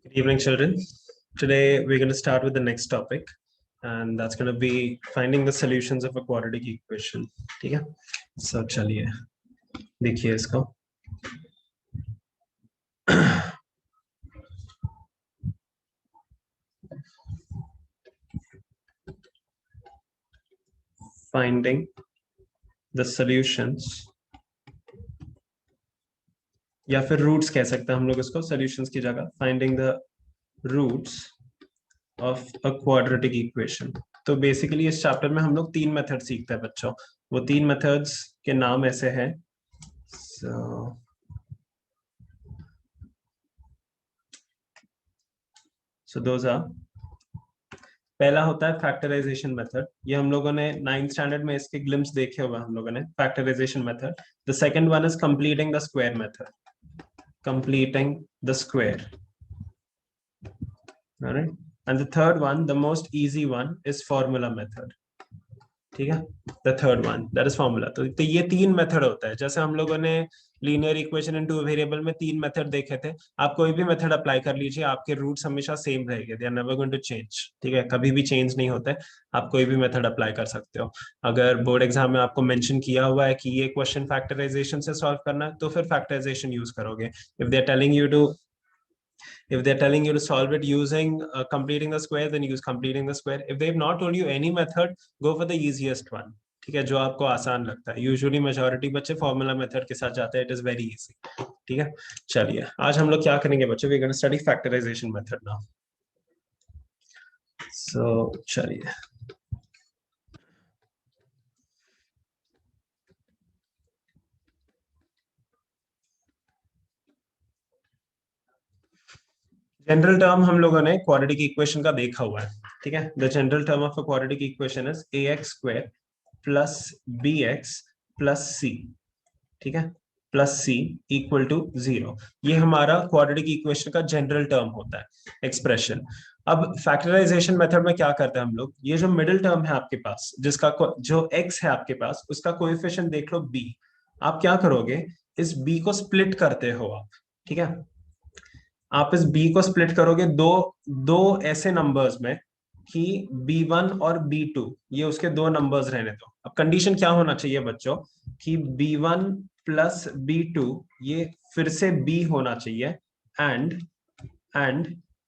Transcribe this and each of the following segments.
Good evening, children. Today we're going to start with the next topic, and that's going to be finding the solutions of a quadratic equation. ठीक है? So चलिए देखिए इसको. Finding the solutions या फिर roots कह सकते हैं हम लोग इसको, सॉल्यूशंस की जगह. Finding the roots of a quadratic equation. तो बेसिकली इस चैप्टर में हम लोग 3 मेथड सीखते हैं बच्चों. वो 3 मेथड्स के नाम ऐसे हैं. So those are, पहला होता है फैक्टराइजेशन मेथड. ये हम लोगों ने 9th स्टैंडर्ड में इसके ग्लिम्स देखे हुए हम लोगों ने. Factorisation method. The second one is completing the square method. Completing the square. Alright. And the third one, the most easy one, is formula method. ठीक है. The third one that is formula. तो ये 3 method होता है. जैसे हम लोगों ने लीनियर इक्वेशन इन 2 वेरिएबल में 3 मेथड देखे थे. आप कोई भी मेथड अप्लाई कर लीजिए, आपके रूट्स हमेशा सेम रहेंगे. They are never going to change. ठीक है, कभी भी चेंज नहीं होते. आप कोई भी मेथड अप्लाई कर सकते हो. अगर बोर्ड एग्जाम में आपको मेंशन किया हुआ है कि ये क्वेश्चन फैक्टराइजेशन से सॉल्व करना है, तो फिर फैक्टराइजेशन यूज करोगे. If they're telling you to solve it using completing the square, then use completing the square. If they've not told you any method, go for the easiest one. ठीक है, जो आपको आसान लगता है. यूजुअली मेजॉरिटी बच्चे formula method के साथ जाते हैं. It is very easy. ठीक है. चलिए आज हम लोग क्या करेंगे बच्चों? We are going to study factorization method now. So चलिए जनरल टर्म हम लोगों ने क्वाड्रेटिक इक्वेशन का देखा हुआ है. ठीक है. The general term of a quadratic equation is ax square plus bx plus c. ठीक है. Plus c equal to 0. ये हमारा क्वाड्रेटिक इक्वेशन का जनरल टर्म होता है, एक्सप्रेशन. अब फैक्टराइजेशन मेथड में क्या करते हैं हम लोग? ये जो मिडिल टर्म है आपके पास, जिसका जो x है आपके पास, उसका कोएफिशिएंट देख लो b. आप क्या करोगे? इस b को स्प्लिट करते हो आप. ठीक है. आप इस b को स्प्लिट करोगे दो ऐसे नंबर्स में कि b1 और b2, ये उसके 2 नंबर्स रहने दो. अब कंडीशन क्या होना चाहिए बच्चों? कि b1 प्लस b2 ये फिर से b होना चाहिए. एंड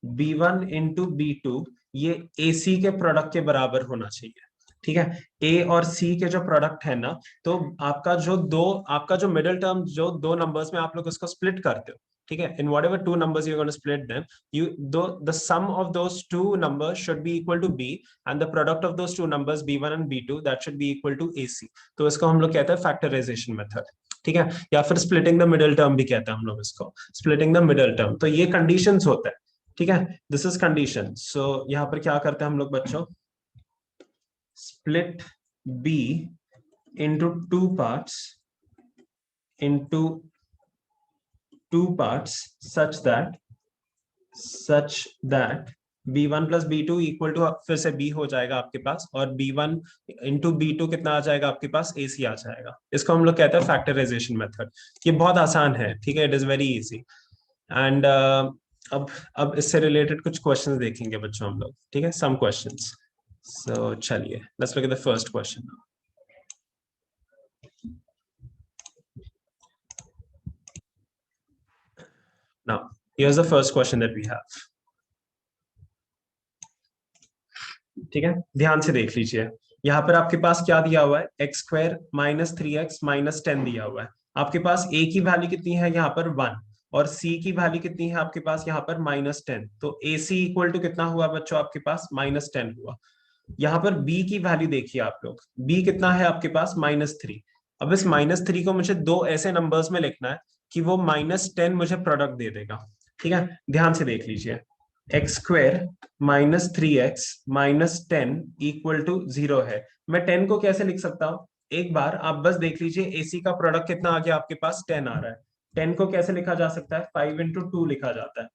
b1 इंटू b2 ये ac के प्रोडक्ट के बराबर होना चाहिए. ठीक है. a और c के जो प्रोडक्ट है ना, तो आपका जो मिडिल टर्म, जो 2 नंबर्स में आप लोग उसको स्प्लिट करते हो. ठीक है. In whatever 2 numbers you're going to split them, the sum of those 2 numbers should be equal to b, and the product of those 2 numbers b1 and b2, that should be equal to ac. तो इसको हम लोग कहते हैं factorisation method. ठीक है. या फिर स्प्लिटिंग द मिडिल टर्म भी कहते हैं हम लोग इसको, स्प्लिटिंग द मिडिल टर्म. तो ये कंडीशंस होता है. ठीक है. This is condition. सो यहाँ पर क्या करते हैं हम लोग बच्चों? Split b into 2 parts such that b1 plus b2 equal to, फिर से b हो जाएगा आपके पास, और b1 इंटू b2 कितना आ जाएगा आपके पास? ac आ जाएगा. इसको हम लोग कहते हैं फैक्टराइजेशन मेथड. ये बहुत आसान है. ठीक है. It is very easy. And अब इससे रिलेटेड कुछ क्वेश्चंस देखेंगे बच्चों हम लोग. ठीक है. सम क्वेश्चंस. सो चलिए let's look at the first question. Now, here's the first question that we have. ठीक है. ध्यान से देख लीजिए. यहाँ पर आपके पास क्या दिया हुआ है? X square minus 3x minus 10 दिया हुआ है. आपके पास a की वैल्यू कितनी है यहाँ पर? 1. और c की वैल्यू कितनी है आपके पास यहाँ पर? माइनस 10. तो ac इक्वल टू कितना हुआ बच्चों आपके पास? माइनस 10 हुआ. यहाँ पर b की वैल्यू देखिए आप लोग. b कितना है आपके पास? माइनस 3. अब इस माइनस 3 को मुझे 2 ऐसे नंबर्स में लिखना है कि वो माइनस 10 मुझे प्रोडक्ट दे देगा. ठीक है. ध्यान से देख लीजिए. X square minus 3x minus 10 equal to 0 है. मैं 10 को कैसे लिख सकता हूं? एक बार आप बस देख लीजिए. ac का प्रोडक्ट कितना आ गया आपके पास? 10 आ रहा है. 10 को कैसे लिखा जा सकता है? 5 इंटू 2 लिखा जाता है.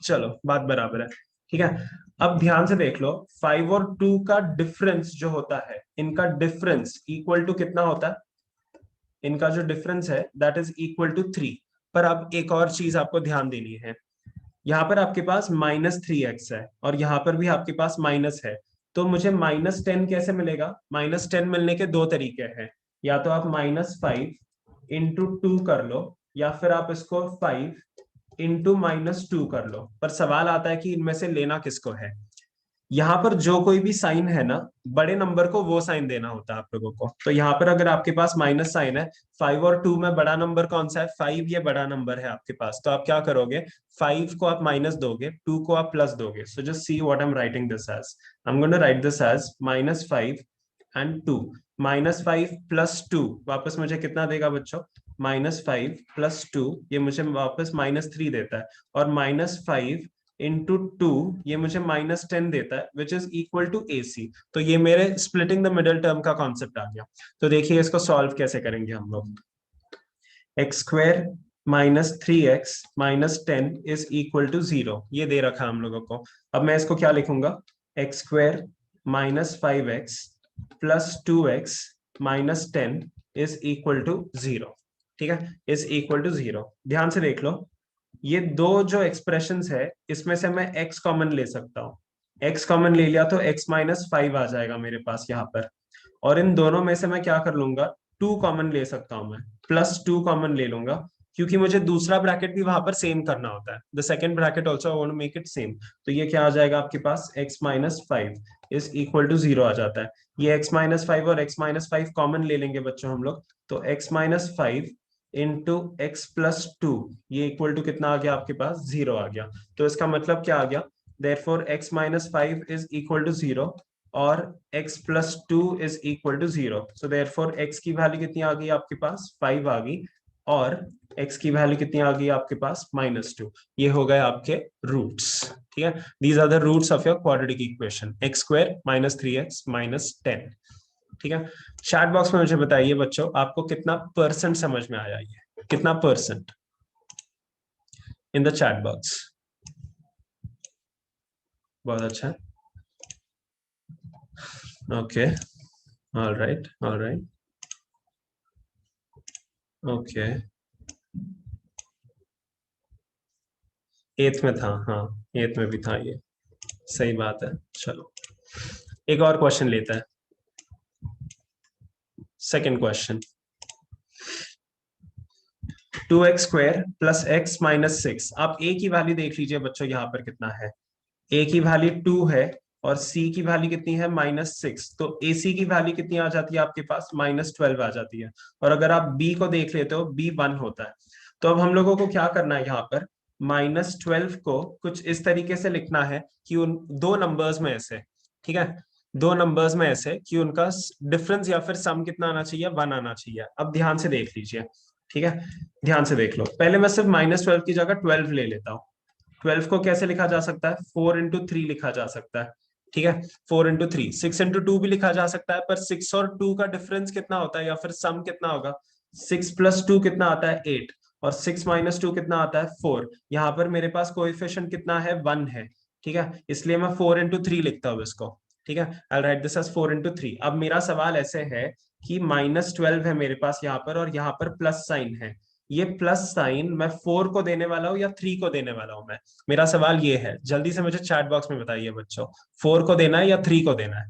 चलो बात बराबर है. ठीक है. अब ध्यान से देख लो. 5 और 2 का डिफरेंस जो होता है, इनका डिफरेंस इक्वल टू कितना होता है? इनका जो डिफरेंस है दैट इज इक्वल टू 3. पर अब एक और चीज आपको ध्यान देनी है. यहाँ पर आपके पास -3x है और यहाँ पर भी आपके पास माइनस है, तो मुझे -10 कैसे मिलेगा? -10 मिलने के दो तरीके हैं, या तो आप -5 × 2 कर लो, या फिर आप इसको 5 × -2 कर लो। पर सवाल आता है कि इनमें से लेना किसको है। यहाँ पर जो कोई भी साइन है ना, बड़े नंबर को वो साइन देना होता है आप लोगों को। तो यहाँ पर अगर आपके पास माइनस साइन है, 5 और 2 में बड़ा नंबर कौन सा है? 5, ये बड़ा नंबर है आपके पास, तो आप क्या करोगे? 5 को आप माइनस दोगे, 2 को आप प्लस दोगे। So just see what I am writing this as. I am going to write this as -5 and 2। -5 + 2 वापस मुझे कितना देगा बच्चों? -5 + 2 ये मुझे वापस -3 देता है, और -5 × 2 ये मुझे -10 देता है, which is equal to AC। तो ये मेरे स्प्लिटिंग द मिडल टर्म का कॉन्सेप्ट आ गया। तो देखिए इसको सॉल्व कैसे करेंगे हम लोग। x² -3x -10 is equal to 0, ये दे रखा है हम लोगों को। अब मैं इसको क्या लिखूंगा? x² -5x + 2x -10 is equal to 0। ठीक है, इज इक्वल टू 0। ध्यान से देख लो, ये दो जो एक्सप्रेशंस है, इसमें से मैं x कॉमन ले सकता हूँ। x कॉमन ले लिया तो x -5 आ जाएगा मेरे पास यहाँ पर, और इन दोनों में से मैं क्या कर लूंगा? 2 कॉमन ले सकता हूं मैं, +2 कॉमन ले लूंगा, क्योंकि मुझे दूसरा ब्रैकेट भी वहां पर सेम करना होता है। The second bracket also I want to make it same. तो ये क्या आ जाएगा आपके पास? x -5 इज इक्वल टू 0 आ जाता है। ये x -5 और x -5 कॉमन ले लेंगे बच्चों हम लोग, तो x -5 × x + 2 ये इक्वल टू कितना आ गया आपके पास? 0 आ गया। तो इसका मतलब क्या आ गया? Therefore x -5 is equal to 0 और x + 2 is equal to 0। So therefore x की वैल्यू कितनी आ गई आपके पास? 5 आ गई, और x की वैल्यू कितनी आ गई आपके पास? -2। ये हो गए आपके रूट्स। ठीक है, these are the roots of your quadratic equation, x² -3x -10। ठीक है, चैट बॉक्स में मुझे बताइए बच्चों, आपको कितना % समझ में आया? ये कितना % इन द चैट बॉक्स? बहुत अच्छा। Okay, all right, all right, okay. 8th में था, हाँ 8th में भी था ये, सही बात है। चलो एक और क्वेश्चन लेता है। Second question, 2x² + x -6। आप a की वैल्यू देख लीजिए बच्चों, यहाँ पर कितना है? a की वैल्यू 2 है और c की वैल्यू कितनी है? -6। तो ac की वैल्यू कितनी आ जाती है आपके पास? -12 आ जाती है। और अगर आप b को देख लेते हो, b 1 होता है। तो अब हम लोगों को क्या करना है? यहाँ पर -12 को कुछ इस तरीके से लिखना है कि उन दो नंबर्स में ऐसे, ठीक है, दो नंबर्स में ऐसे कि उनका डिफरेंस या फिर सम कितना आना चाहिए? 1 आना चाहिए। अब ध्यान से देख लीजिए, ठीक है, ध्यान से देख लो। पहले मैं सिर्फ -12 की जगह 12 ले लेता हूँ। 12 को कैसे लिखा जा सकता है? 4 × 3 लिखा जा सकता है। ठीक है, 4 × 3। 6 × 2 भी लिखा जा सकता है, पर 6 और 2 का डिफरेंस कितना होता है या फिर सम कितना होगा? 6 + 2 कितना आता है? 8, और 6 - 2 कितना आता है? 4। यहाँ पर मेरे पास कोएफिशिएंट कितना है? 1 है। ठीक है, इसलिए मैं 4 × 3 लिखता हूँ इसको। ठीक है, आई राइट दिस एज 4 × 3। अब मेरा सवाल ऐसे है कि -12 है मेरे पास यहाँ पर, और यहाँ पर प्लस साइन है। ये प्लस साइन मैं 4 को देने वाला हूँ या 3 को देने वाला हूं मैं? मेरा सवाल ये है, जल्दी से मुझे चैट बॉक्स में बताइए बच्चों, 4 को देना है या 3 को देना है?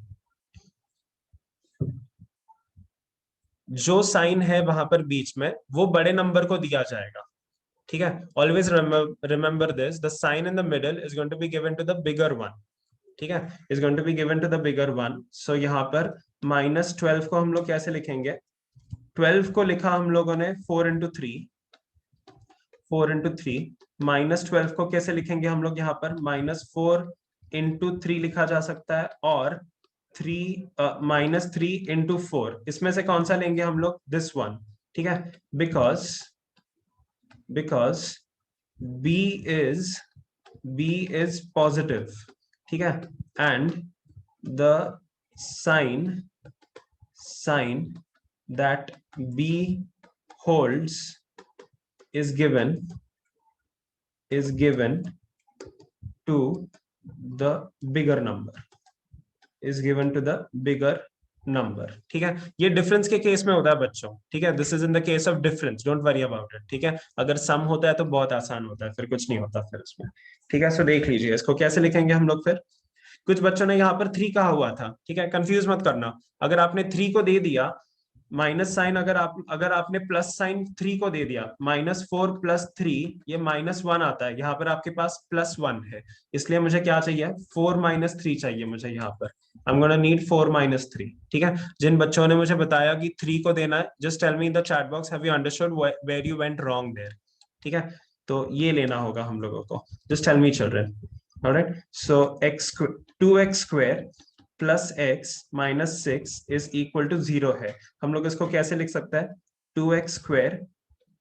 जो साइन है वहां पर बीच में, वो बड़े नंबर को दिया जाएगा। ठीक है, always remember this, the sign in the middle is going to be given to the bigger one. ठीक है, is going to be given to the bigger one. So यहाँ पर -12 को हम लोग कैसे लिखेंगे? 12 को लिखा हम लोगों ने 4 × 3, 4 × 3। -12 को कैसे लिखेंगे हम लोग? यहाँ पर -4 × 3 लिखा जा सकता है, और 3 -3 × 4, इसमें से कौन सा लेंगे हम लोग? This one. ठीक है, because because b is positive. ठीक है, and the sign that b holds is given to the bigger number, is given to the bigger number. ठीक है, ये डिफरेंस के केस में होता है बच्चों। ठीक है, this is in the case of difference, don't worry about it. ठीक है, अगर सम होता है तो बहुत आसान होता है, फिर कुछ नहीं होता फिर उसमें। ठीक है, सो देख लीजिए इसको कैसे लिखेंगे हम लोग फिर। कुछ बच्चों ने यहाँ पर 3 कहा हुआ था। ठीक है, कंफ्यूज मत करना। अगर आपने 3 को दे दिया माइनस साइन, अगर आपने प्लस साइन 3 को दे दिया, -4 + 3 ये -1 आता है, यहाँ पर आपके पास +1 है, इसलिए मुझे क्या चाहिए, 4 - 3 चाहिए मुझे यहाँ पर। I am gonna need 4 - 3। ठीक है, जिन बच्चों ने मुझे बताया कि 3 को देना है, just tell me in the chat box have you understood where you went wrong there. ठीक है, तो ये लेना होगा हम लोगों को। Just tell me children. Alright, so x 2x² plus x -6 is equal to 0 है। हम लोग इसको कैसे लिख सकते हैं, 2x²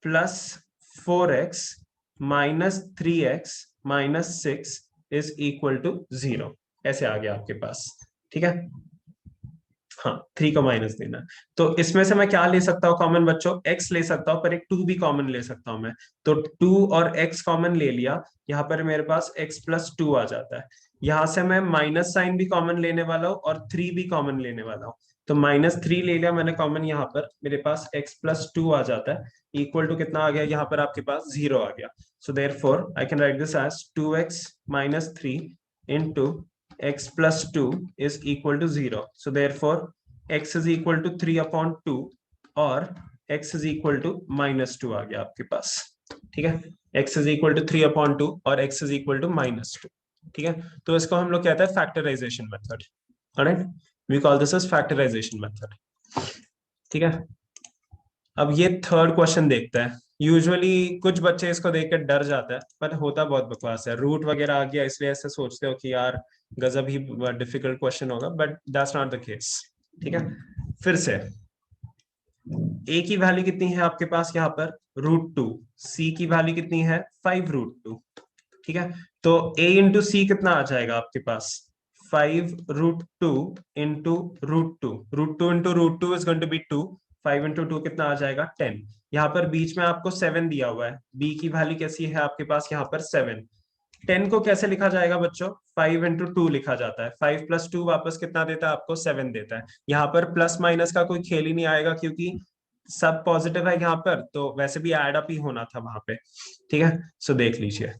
plus 4x -3x -6 is equal to 0। ऐसे आ गया आपके पास। ठीक है, हाँ 3 को माइनस देना है। तो इसमें से मैं क्या ले सकता हूँ कॉमन बच्चों, x ले सकता हूँ, पर एक 2 भी कॉमन ले सकता हूँ मैं। तो 2 और x कॉमन ले लिया, यहाँ पर मेरे पास x + 2 आ जाता है। यहाँ से मैं माइनस साइन भी कॉमन लेने वाला हूँ और 3 भी कॉमन लेने वाला हूँ। तो -3 ले लिया मैंने कॉमन, यहाँ पर मेरे पास x + 2 आ जाता है, इक्वल टू कितना आ गया यहाँ पर आपके पास 0 आ गया। So therefore I can write this as 2x - 3 into x + 2 is equal to 0. So therefore x is equal to 3/2 और x is equal to -2 आ गया आपके पास। ठीक है, x is equal to 3/2 और x is equal to -2। ठीक है, तो इसको हम लोग कहते हैं factorisation method. Alright, we call this as factorisation method. ठीक है, अब ये थर्ड क्वेश्चन देखते हैं। यूजुअली कुछ बच्चे इसको देखकर डर जाते हैं, पर होता बहुत बकवास है। रूट वगैरह आ गया इसलिए ऐसे सोचते हो कि यार गजब ही डिफिकल्ट क्वेश्चन होगा, but that's not the case. ठीक है, फिर से a की वैल्यू कितनी है आपके पास यहाँ पर, √2। c की वैल्यू कितनी है, 5√2। ठीक है, तो a इंटू सी कितना आ जाएगा आपके पास, 5√2 into √2। √2 into √2 is going to be 2। 5 into 2 कितना आ जाएगा, 10। यहाँ पर बीच में आपको 7 दिया हुआ है, b की वैल्यू कैसी है आपके पास यहाँ पर 7। 10 को कैसे लिखा जाएगा बच्चों, 5 इंटू 2 लिखा जाता है। 5 + 2 वापस कितना देता है आपको, 7 देता है। यहाँ पर प्लस माइनस का कोई खेल ही नहीं आएगा, क्योंकि सब पॉजिटिव है यहाँ पर, तो वैसे भी एड अप ही होना था वहां पे। ठीक है, सो देख लीजिए,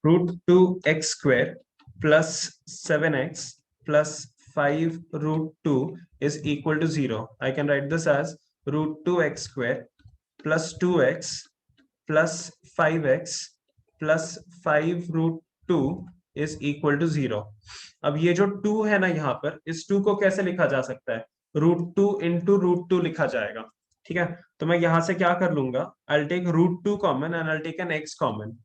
√2x² plus 7x plus 5√2 is equal to 0. I can write this as √2x² plus 2x plus 5x plus 5√2 is equal to 0. अब ये जो 2 है ना यहाँ पर, इस 2 को कैसे लिखा जा सकता है, √2 इंटू √2 लिखा जाएगा। ठीक है, तो मैं यहां से क्या कर लूंगा, I'll take √2 common and I'll take an x common.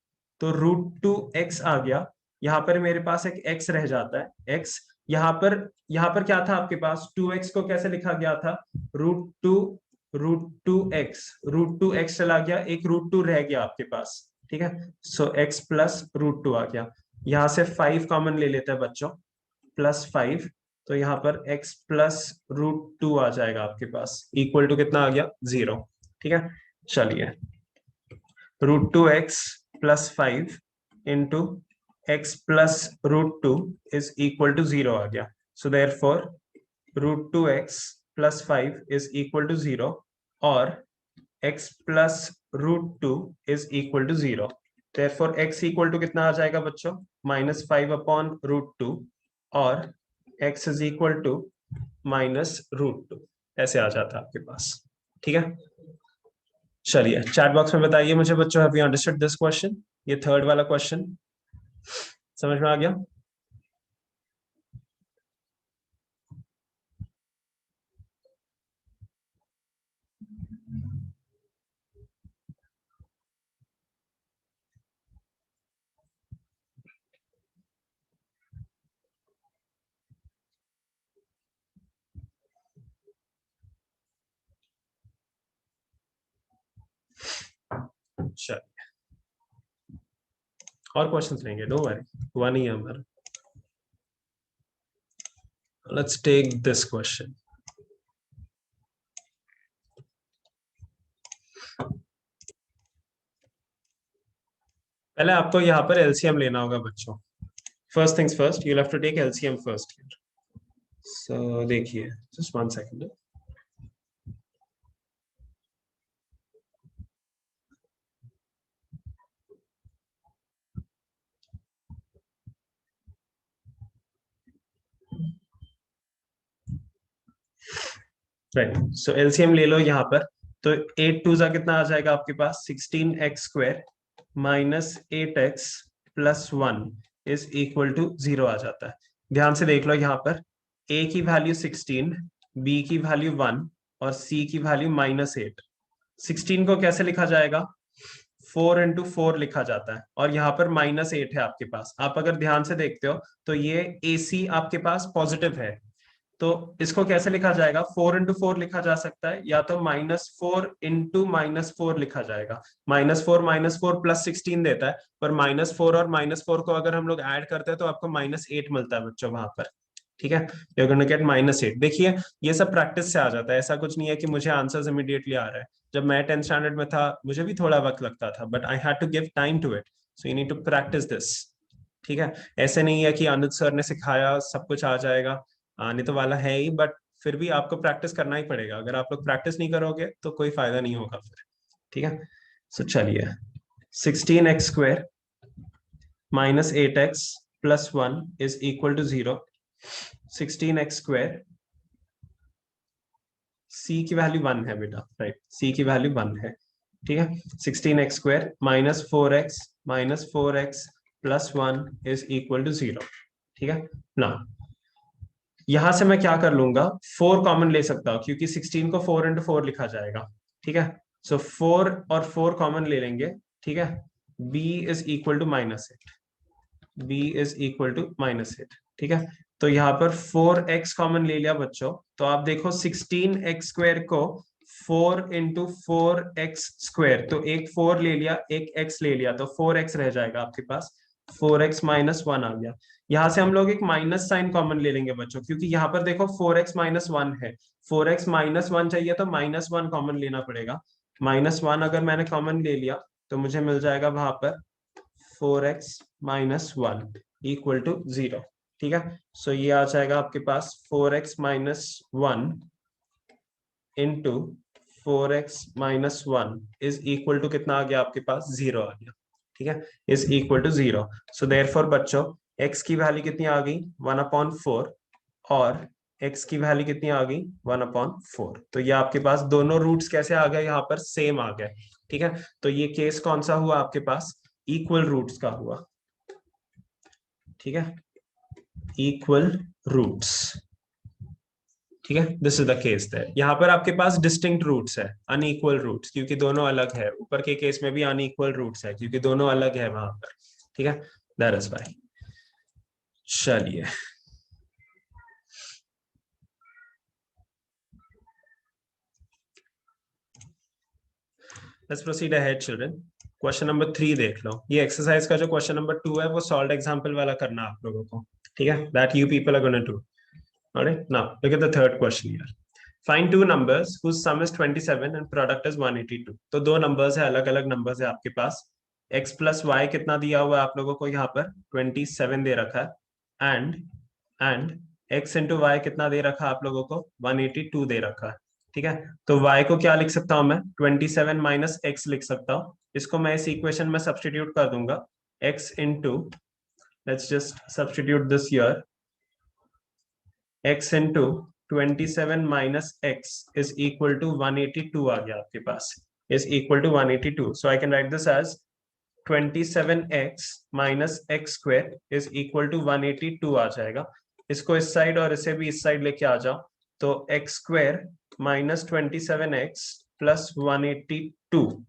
तो √2x आ गया, यहाँ पर मेरे पास एक x रह जाता है, x। यहाँ पर क्या था आपके पास, 2x को कैसे लिखा गया था, √2x चला गया, एक √2 रह गया आपके पास। ठीक है, सो x प्लस √2 आ गया। यहाँ से 5 कॉमन ले लेते हैं बच्चों, +5। तो यहाँ पर x प्लस √2 आ जाएगा आपके पास, इक्वल टू कितना आ गया, 0। ठीक है, चलिए, √2x plus 5 into x plus √2 is equal to 0 आ गया। So therefore √2x plus 5 is equal to 0 और x plus √2 is equal to 0। Therefore x equal to कितना आ जाएगा बच्चों, -5/√2 और x इज इक्वल टू -√2। ऐसे आ जाता है आपके पास। ठीक है, चलिए चैट बॉक्स में बताइए मुझे बच्चों, have you understood this question, ये थर्ड वाला क्वेश्चन समझ में आ गया। चलिए और क्वेश्चंस लेंगे, नो वरी, हुआ नहीं है हमारा। Let's take this question. पहले आपको यहाँ पर एलसीएम लेना होगा बच्चों। First things first, you have to take LCM first. So देखिए, just 1 second. Right, so LCM ले लो यहाँ पर। तो 8 2 जा कितना आ जाएगा आपके पास, 16x² minus 8x plus 1 is equal to 0 आ जाता है। ध्यान से देख लो यहाँ पर, a की वैल्यू 16, b की वैल्यू 1 और c की वैल्यू -8। 16 को कैसे लिखा जाएगा, 4 × 4 लिखा जाता है, और यहाँ पर -8 है आपके पास। आप अगर ध्यान से देखते हो तो ये AC आपके पास पॉजिटिव है, तो इसको कैसे लिखा जाएगा, 4 × 4 लिखा जा सकता है, या तो -4 × -4 लिखा जाएगा। -4 +16 देता है, पर -4 और -4 को अगर हम लोग ऐड करते हैं तो आपको -8 मिलता है बच्चों वहां पर। ठीक है, यू गोना गेट -8। देखिए, ये सब प्रैक्टिस से आ जाता है, ऐसा कुछ नहीं है कि मुझे आंसर्स इमीडिएटली आ रहा है। जब मैं 10th स्टैंडर्ड में था मुझे भी थोड़ा वक्त लगता था, but I had to give time to it, so you need to practise this. ठीक है, ऐसे नहीं है कि अनुज सर ने सिखाया सब कुछ आ जाएगा, आने तो वाला है ही, बट फिर भी आपको प्रैक्टिस करना ही पड़ेगा। अगर आप लोग प्रैक्टिस नहीं करोगे तो कोई फायदा नहीं होगा फिर। ठीक है, सो चलिए, 16x² minus 8x plus 1 is equal to 0। 16x², c की वैल्यू 1 है बेटा, राइट, c की वैल्यू 1 है। ठीक है, 16x² -4x plus 1 is equal to 0। ठीक है ना, यहां से मैं क्या कर लूंगा, 4 कॉमन ले सकता हूं, क्योंकि 16 को 4 × 4 लिखा जाएगा। ठीक है, सो 4 और 4 कॉमन ले लेंगे। ठीक है, b is equal to -8, b is equal to -8। ठीक है, तो यहाँ पर 4x कॉमन ले लिया बच्चों, तो आप देखो 16x² को 4 × 4x², तो एक 4 ले लिया, एक x ले लिया, तो 4x रह जाएगा आपके पास, 4x -1 आ गया। यहां से हम लोग एक माइनस साइन कॉमन ले लेंगे बच्चों, क्योंकि यहाँ पर देखो 4x -1 है, 4x -1 चाहिए तो -1 कॉमन लेना पड़ेगा। -1 अगर मैंने कॉमन ले लिया तो मुझे मिल जाएगा वहां पर 4x -1 इक्वल टू 0। ठीक है, सो ये आ जाएगा आपके पास 4x -1 into 4x -1 is equal to कितना आ गया आपके पास, 0 आ गया। ठीक है, is equal to 0। So therefore बच्चों x की वैल्यू कितनी आ गई, 1/4, और x की वैल्यू कितनी आ गई, 1/4। तो ये आपके पास दोनों रूट्स कैसे आ गए, यहाँ पर सेम आ गए। ठीक है, तो ये केस कौन सा हुआ आपके पास, इक्वल रूट्स का हुआ। ठीक है, इक्वल रूट्स। ठीक है, this is the case there. यहाँ पर आपके पास डिस्टिंक्ट रूट्स है, अनइक्वल रूट्स, क्योंकि दोनों अलग है। ऊपर के केस में भी अनइक्वल रूट्स है, क्योंकि दोनों अलग है वहां पर। ठीक है, दैट इज व्हाई। चलिए, let's proceed ahead children. Question number 3 देख लो। ये एक्सरसाइज का जो क्वेश्चन नंबर 2 है वो सॉल्व एग्जांपल वाला करना आप लोगों को। ठीक है, that you people are gonna do. Alright, now look at the third question here. Find two numbers whose sum is 27 and product is 182। तो दो नंबर्स है, अलग अलग नंबर्स है आपके पास। x प्लस वाई कितना दिया हुआ है आप लोगों को, यहाँ पर 27 दे रखा है, एंड x इंटू वाई कितना दे रखा है आप लोगों को, 182 दे रखा है। ठीक है, तो y को क्या लिख सकता हूं मैं, 27 माइनस x लिख सकता हूं। इसको मैं इस इक्वेशन में सब्सटीट्यूट कर दूंगा, x into, let's just substitute this here, x into 27 minus x is equal to 182 आ गया आपके पास, is equal to 182। So I can write this as 27x minus x² is equal to 182 आ जाएगा। इसको इस साइड और इसे भी इस साइड लेके आ जाओ, तो x² minus 27x plus 182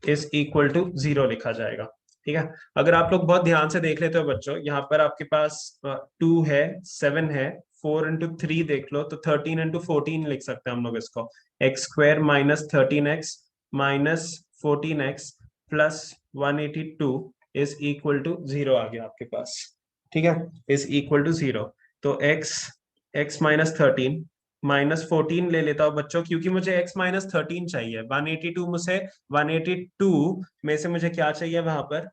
is equal to 0 लिखा जाएगा। ठीक है, अगर आप लोग बहुत ध्यान से देख लेते हो बच्चों, यहाँ पर आपके पास 2 है, 7 है, 4 × 3 देख लो, तो 13 × 14 लिख सकते हैं हम लोग इसको। x² minus 13x minus 14x plus 182 is equal to 0 आ गया आपके पास। ठीक है, इज इक्वल टू 0। तो x -13 -14 ले लेता हूं बच्चों, क्योंकि मुझे x -13 चाहिए। 182 में से 182 में से मुझे क्या चाहिए वहां पर,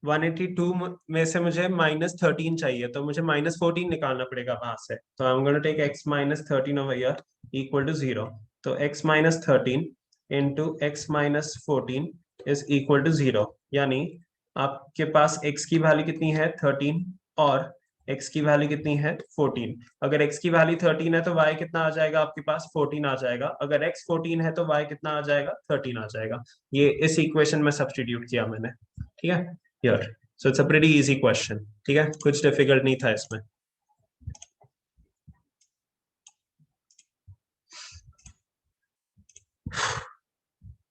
182 में से मुझे -13 चाहिए, तो मुझे -14 निकालना पड़ेगा वहां से। तो I am going to take x -13 over here equal to 0। तो x -13 into x -14 is equal to 0, यानी आपके पास x की वैल्यू कितनी है 13 और x की वैल्यू कितनी है 14। अगर x की वैल्यू 13 है तो y कितना आ जाएगा आपके पास 14 आ जाएगा। अगर x 14 है तो y कितना आ जाएगा 13 आ जाएगा। ये इस इक्वेशन में सब्स्टिट्यूट किया मैंने, ठीक है यार। So it's a pretty easy question, ठीक है, कुछ डिफिकल्ट नहीं था इसमें।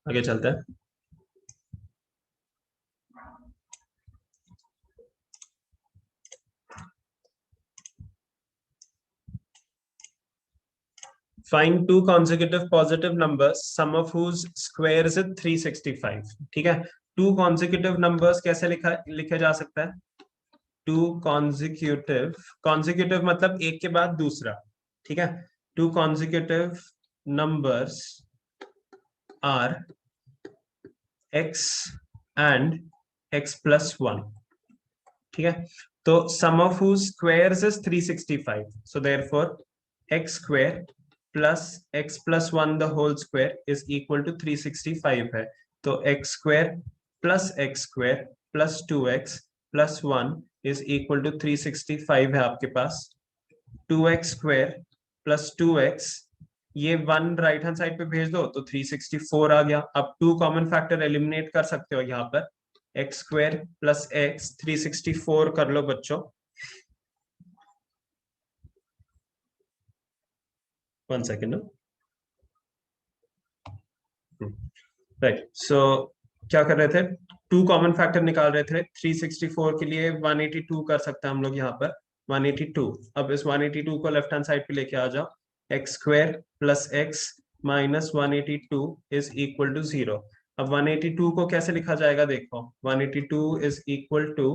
आगे चलते हैं। Find two consecutive positive numbers, sum of whose square is 365। ठीक है, टू कॉन्जिक्यूटिव नंबर्स कैसे लिखे जा सकता है? टू कॉन्जिक्यूटिव, कॉन्जिक्यूटिव मतलब एक के बाद दूसरा, ठीक है। Two consecutive numbers are x and x plus 1, ठीक है। तो sum of whose squares is 365, so therefore x square plus x plus 1 the whole square is equal to 365 है। तो x square plus 2x plus 1 is equal to 365 है आपके पास। 2x square plus 2x, ये 1 right hand side पे भेज दो तो 364 आ गया। अब टू कॉमन फैक्टर एलिमिनेट कर सकते हो यहाँ पर, एक्स स्क्वायर प्लस एक्स 364 कर लो बच्चों। 1 सेकेंड। राइट, सो क्या कर रहे थे, टू कॉमन फैक्टर निकाल रहे थे। 364 के लिए 182 कर सकते हैं हम लोग यहाँ पर, 182। अब इस 182 को लेफ्ट हैंड साइड पे लेके आ जाओ, x square plus x minus 182 is equal to 0। अब 182 को कैसे लिखा जाएगा देखो, 182 इज इक्वल टू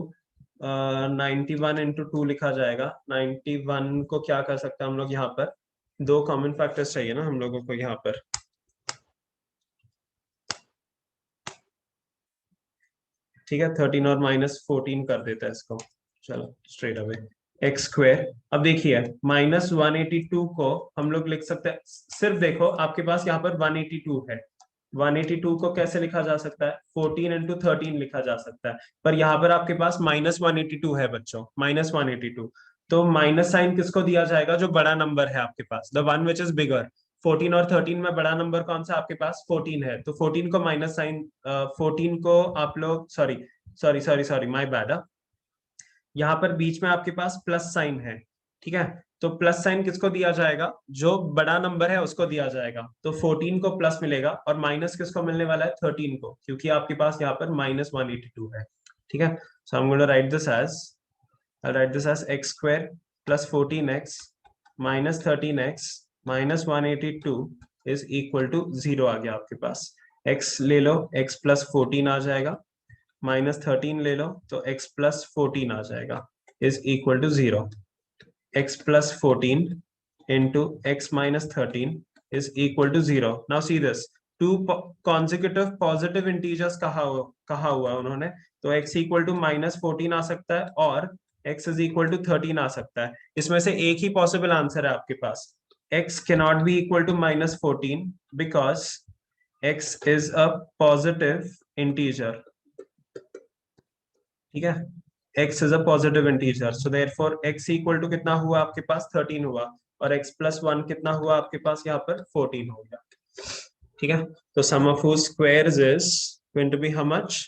91 इंटू 2 लिखा जाएगा। 91 को क्या कर सकते हैं हम लोग यहाँ पर, दो कॉमन फैक्टर्स चाहिए ना हम लोगों को यहाँ पर, ठीक है। 13 और -14 कर देता है इसको, चलो स्ट्रेट अवे एक्स स्क्वायर। अब देखिए -182 को हम लोग लिख सकते हैं, सिर्फ देखो आपके पास यहाँ पर 182 है। 182 को कैसे लिखा जा सकता है, 14 इंटू 13 लिखा जा सकता है। पर यहाँ पर आपके पास -182 है बच्चों, -182। तो माइनस साइन किसको दिया जाएगा, जो बड़ा नंबर है आपके पास, the one which is bigger. 14 और 13 में बड़ा नंबर कौन सा आपके पास, 14 है। तो 14 को माइनस साइन, 14 को आप लोग, sorry sorry sorry sorry my bad, यहाँ पर बीच में आपके पास प्लस साइन है, ठीक है। तो प्लस साइन किसको दिया जाएगा, जो बड़ा नंबर है उसको दिया जाएगा। तो 14 को प्लस मिलेगा और माइनस किसको मिलने वाला है, 13 को, क्योंकि आपके पास यहाँ पर -182 है, ठीक है। So I am going to write this as, I write this as X square plus 14x minus 13x minus 182 is equal to 0 आ गया आपके पास। x ले लो, x प्लस 14 आ जाएगा, -13 ले लो तो x प्लस 14 आ जाएगा, is equal to 0। x plus 14 into x minus 13 is equal to 0। Now see this, two consecutive positive integers कहा हुआ है उन्होंने, तो x इक्वल टू -14 आ सकता है और x इज इक्वल टू 13 आ सकता है। इसमें से एक ही पॉसिबल आंसर है आपके पास, x cannot be equal to -14 because x is a positive integer, ठीक है। x is a positive integer, so therefore x equal to कितना हुआ आपके पास 13 हुआ, और x प्लस 1 कितना हुआ आपके पास यहाँ पर 14 हो गया, ठीक है। तो sum of whose squares is going to be how much,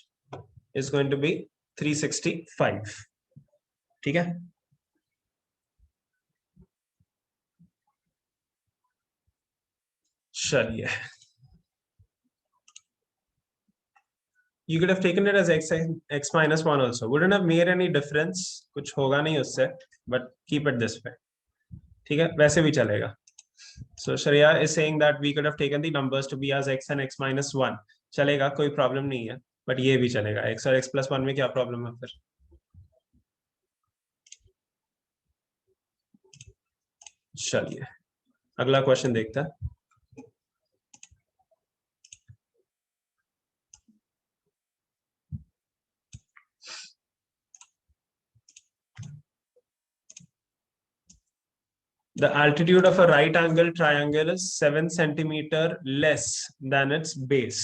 is going to be 365, ठीक है। चलिए, you could have taken it as x minus 1 also, wouldn't have made any difference, कुछ होगा नहीं उससे, but keep it this way, ठीक है, वैसे भी चलेगा। So Shreya is saying that we could have taken the numbers to be as x and x minus 1, चलेगा, कोई प्रॉब्लम नहीं है, बट ये भी चलेगा। x और x plus 1 में क्या प्रॉब्लम है फिर? चलिए अगला क्वेश्चन देखते हैं। The altitude of a right angle triangle is 7 centimeter less than its base.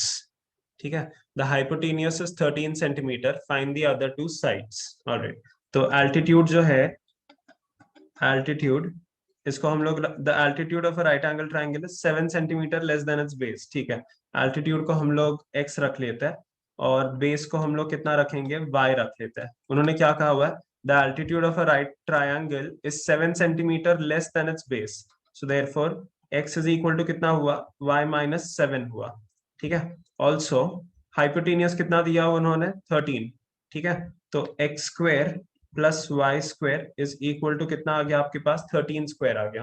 ठीक है. The hypotenuse is 13 centimeter. Find the other two sides. Alright. तो altitude जो है, altitude इसको हम लोग the altitude of a right angle triangle is 7 centimeter less than its base. ठीक है. altitude को हम लोग x रख लेते हैं और base को हम लोग कितना रखेंगे, y रख लेते हैं. उन्होंने क्या कहा हुआ है, the altitude of a right triangle is 7 centimeter less than its base. So therefore x is equal to कितना हुआ, y minus 7 हुआ. ठीक है. Also hypotenuse कितना दिया उन्होंने, 13. ठीक है. तो x square plus y square is equal to कितना आ गया आपके पास, 13 स्क्वायर आ गया.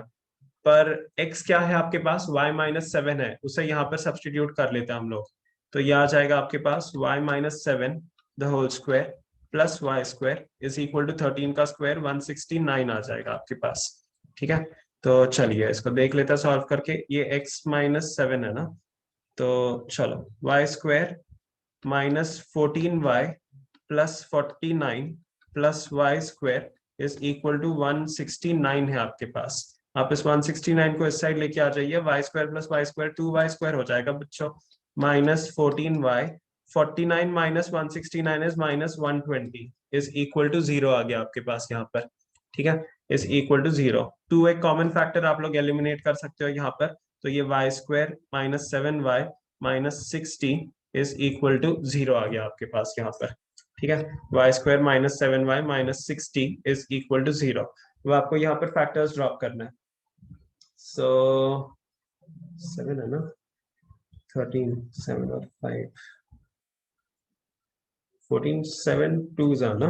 पर x क्या है आपके पास, y माइनस 7 है, उसे यहाँ पर सब्सटीट्यूट कर लेते हैं हम लोग. तो ये आ जाएगा आपके पास y minus 7 the whole square plus y square is equal to 13 का स्क्वायर 169 आ जाएगा आपके पास. ठीक है. तो चलिए इसको देख लेते हैं सॉल्व करके. ये x माइनस 7 है ना, तो चलो y square minus 14y plus 49 plus y square is equal to 169 है आपके पास. आप इस 169 को इस साइड लेके आ जाइए. Y square plus y square 2y square हो जाएगा बच्चों, minus 14y 49 minus 169 is minus 120 is equal to 0 आ गया आपके पास यहाँ पर. ठीक है. Is equal to 0. 2 एक कॉमन फैक्टर आप लोग एलिमिनेट कर सकते हो यहाँ पर. तो ये y square minus 7y minus 60 is equal to 0 आ गया आपके पास यहाँ पर. ठीक है. Y square minus 7y minus 60 is equal to 0. वो आपको यहाँ पर फैक्टर्स ड्रॉप करना है. सो 7 है ना, 13 7 और 5 14 7 2s are ना.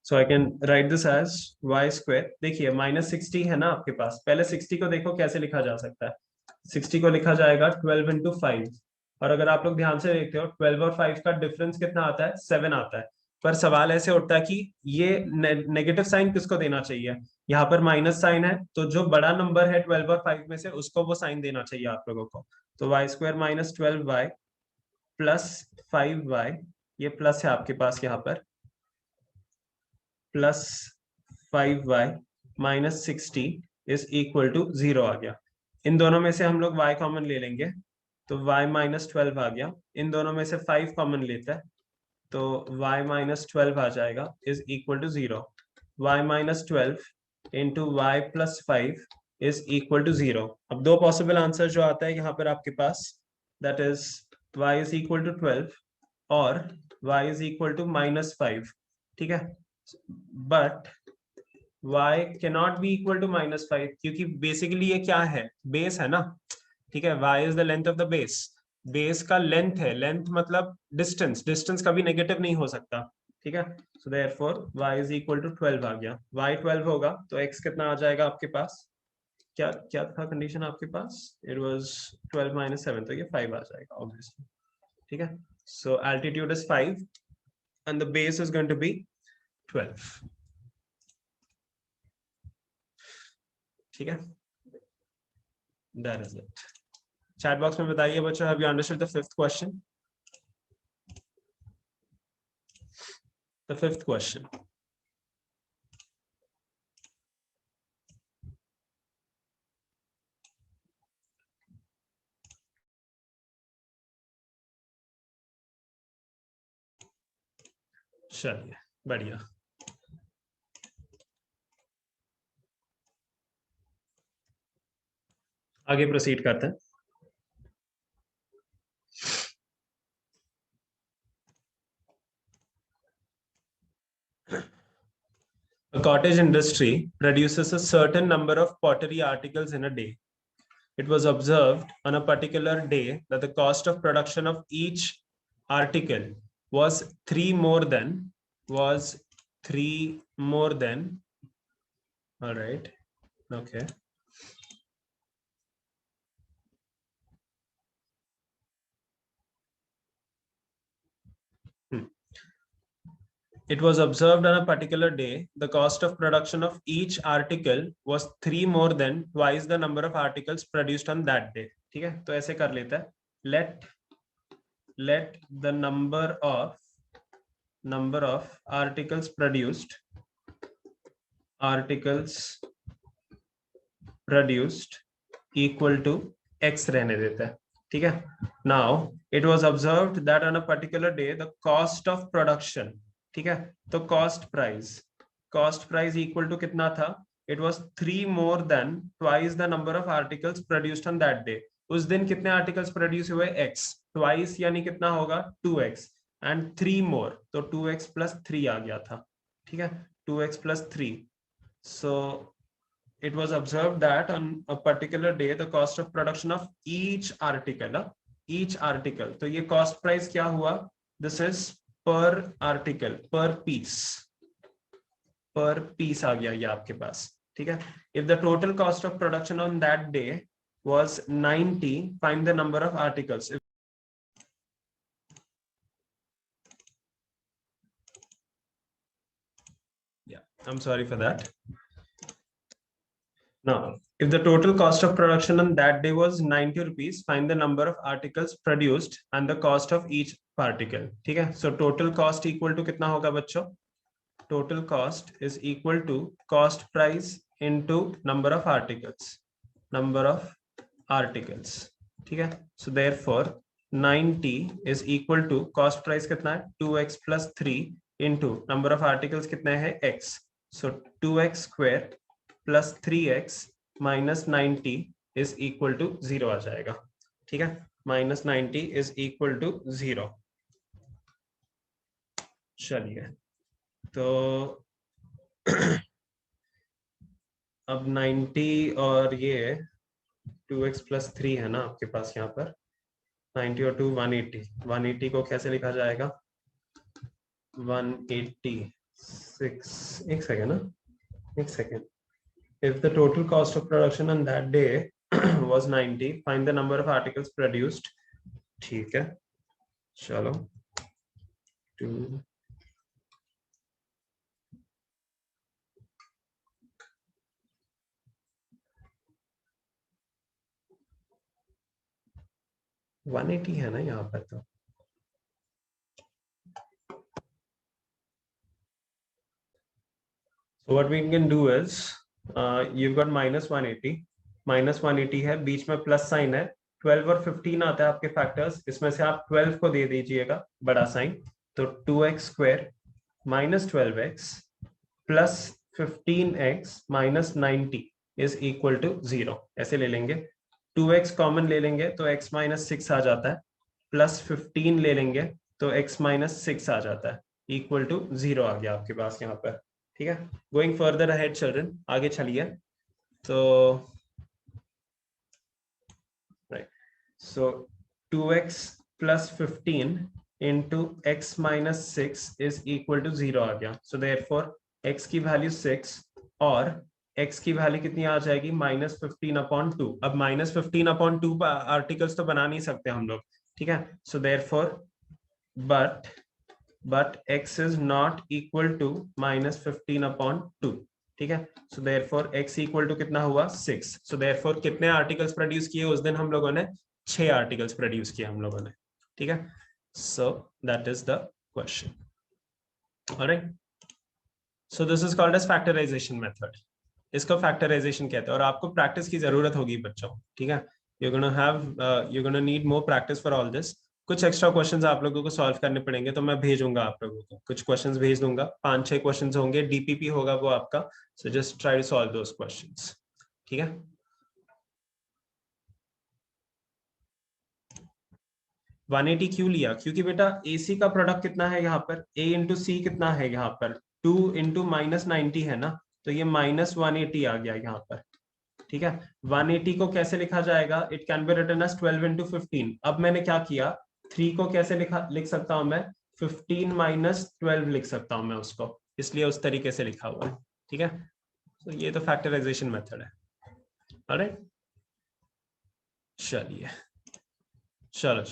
So I can write this as y square. देखिए माइनस 60 है ना आपके पास. पहले 60 को देखो कैसे लिखा जा सकता है. 60 को लिखा जाएगा 12 इंटू 5. और अगर आप लोग ध्यान से देखते हो 12 और 5 का डिफरेंस कितना आता है, 7 आता है. पर सवाल ऐसे उठता है कि ये नेगेटिव साइन किसको देना चाहिए. यहाँ पर माइनस साइन है, तो जो बड़ा नंबर है 12 और 5 में से उसको वो साइन देना चाहिए आप लोगों को. तो Y square minus 12y plus 5y, ये प्लस है आपके पास यहाँ पर, plus 5y minus 60 is equal to 0 आ गया. इन दोनों में से हम लोग y कॉमन ले लेंगे, तो y माइनस 12 आ गया. इन दोनों में से 5 कॉमन लेता है, तो y माइनस 12 आ जाएगा is equal to 0. y minus 12 into y plus 5 is equal to 0. अब दो पॉसिबल आंसर जो आता है यहाँ पर आपके पास, that is y is equal to 12 और y is equal to minus 5. ठीक है. But y cannot be equal to minus 5 क्योंकि बेसिकली ये क्या है, बेस है ना. ठीक है. y is the length of the base. Base का लेंथ है, लेंथ मतलब डिस्टेंस, डिस्टेंस कभी नेगेटिव नहीं हो सकता. ठीक है. So therefore y is equal to 12 आ गया. y 12 होगा तो x कितना आ जाएगा आपके पास, क्या क्या था कंडीशन आपके पास, इट वाज 12 माइनस 7, तो ये 5 आ जाएगा ऑब्वियसली. ठीक है. So altitude is 5 and the base is going to be 12. ठीक है. That is it. Chat box में बताइए बच्चों, have you understood the fifth question? The fifth question. चलिए बढ़िया. आगे प्रोसीड करते हैं. A cottage industry produces a certain number of pottery articles in a day. It was observed on a particular day that the cost of production of each article was three more than. All right. Okay. It was observed on a particular day, the cost of production of each article was 3 more than twice the number of articles produced on that day. ठीक है. तो ऐसे कर लेता है, let the number of number of articles produced equal to x रहने देता है, ठीक है। Now it was observed that on a particular day the cost of production, ठीक है, तो कॉस्ट प्राइस इक्वल टू कितना था, it was 3 more than twice the number of articles produced on that day. उस दिन कितने आर्टिकल्स प्रोड्यूस हुए, x, twice यानी कितना होगा 2x, एंड 3 मोर तो 2x प्लस 3 आ गया था, ठीक है, 2x plus 3। So it was observed that on a particular day the cost of production of each article, तो ये cost price क्या हुआ, this is per article, per piece आ गया ये आपके पास, ठीक है। if the total cost of production on that day was 90, find the number of articles. Yeah, I'm sorry for that. Now, if the total cost of production on that day was 90 rupees, find the number of articles produced and the cost of each particle. ठीक है, so total cost equal to कितना होगा बच्चों, total cost is equal to cost price into number of articles, ठीक है। so therefore 90 is equal to cost price कितना है 2x plus 3 into number of articles कितने हैं x, so 2x square plus 3x minus 90 is equal to 0 आ जाएगा, ठीक है, माइनस 90 इज इक्वल टू 0। चलिए, तो अब 90 और ये 2x प्लस 3 है ना आपके पास यहाँ पर, 90 और 2 180, 180 को कैसे लिखा जाएगा, 186, एक सेकेंड ना, एक second. If the total cost of production on that day was 90, find the number of articles produced. ठीक है, चलो 2 180 है ना यहाँ पर तो, so what we can do is you've got minus 180 है, बीच में प्लस साइन है, 12 और 15 आता है आपके फैक्टर्स, इसमें से आप 12 को दे दीजिएगा बड़ा साइन, तो 2x square minus 12x plus 15x minus 90 is equal to 0, ऐसे ले लेंगे। 2x कॉमन ले लेंगे तो x माइनस 6 आ जाता है, प्लस 15 ले लेंगे तो x माइनस 6 आ जाता है, इक्वल टू 0 आ गया आपके पास यहाँ पर, ठीक है। गोइंग फर्दर अहेड चिल्ड्रन, आगे चलिए, तो right, so 2x plus 15 into x minus 6 is equal to 0 आ गया, सो देयरफॉर x की वैल्यू 6 और x की वैल्यू कितनी आ जाएगी, माइनस 15/2। अब माइनस 15/2 आर्टिकल्स तो बना नहीं सकते हम लोग, ठीक है, so therefore but x is not equal to minus 15/2, ठीक है, so therefore x equal to कितना हुआ 6, सो देयरफॉर कितने आर्टिकल्स प्रोड्यूस किए उस दिन हम लोगों ने, 6 आर्टिकल्स प्रोड्यूस किए हम लोगों ने, ठीक है, so that is the question. Alright, so this is called as factorisation method, इसको फैक्टराइजेशन कहते हैं, और आपको प्रैक्टिस की जरूरत होगी बच्चों, ठीक है, you're gonna need more practice for all this। कुछ एक्स्ट्रा क्वेश्चंस आप लोगों को सॉल्व करने पड़ेंगे, तो मैं भेजूंगा आप लोगों को, कुछ क्वेश्चंस भेज दूंगा, 5-6 क्वेश्चंस होंगे, डीपीपी होगा वो आपका, so just try to solve those questions, ठीक है। वन एटी क्यों लिया, क्योंकि बेटा AC का प्रोडक्ट कितना है यहाँ पर, A इंटू सी कितना है यहाँ पर, 2 इंटू माइनस 90 है ना, तो ये माइनस 180 आ गया यहाँ पर, ठीक है। 180 को कैसे लिखा जाएगा, it can be written as 12 into 15। अब मैंने क्या किया, 3 को कैसे लिख सकता हूं मैं, 15 माइनस 12 लिख सकता हूं मैं उसको, इसलिए उस तरीके से लिखा हुआ है, ठीक है, तो ये तो फैक्टराइजेशन मेथड है। ऑलराइट, चलिए, चलो